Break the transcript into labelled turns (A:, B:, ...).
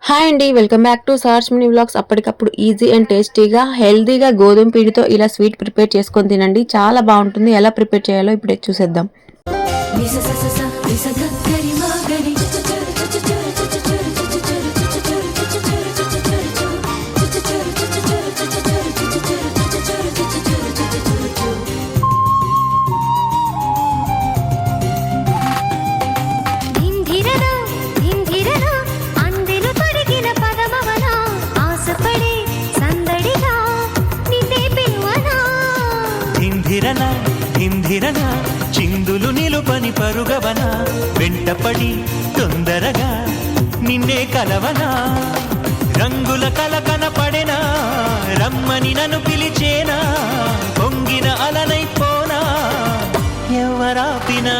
A: Hi అండి. Welcome back to సార్స్ mini vlogs. అప్పటికప్పుడు ఈజీ అండ్ టేస్టీగా హెల్తీగా గోధుమ పిండితో ఇలా స్వీట్ ప్రిపేర్ చేసుకొని తినండి. చాలా బాగుంటుంది. ఎలా ప్రిపేర్ చేయాలో ఇప్పుడే చూసేద్దాం.
B: ధింధిరన చిందులు నిలుపని పరుగవన వెంటపడి తొందరగా నిన్నే కలవనా రంగుల కలకన పడెనా రమ్మని నన్ను పిలిచేనా పొంగిన అలనైపోనా ఎవరాపినా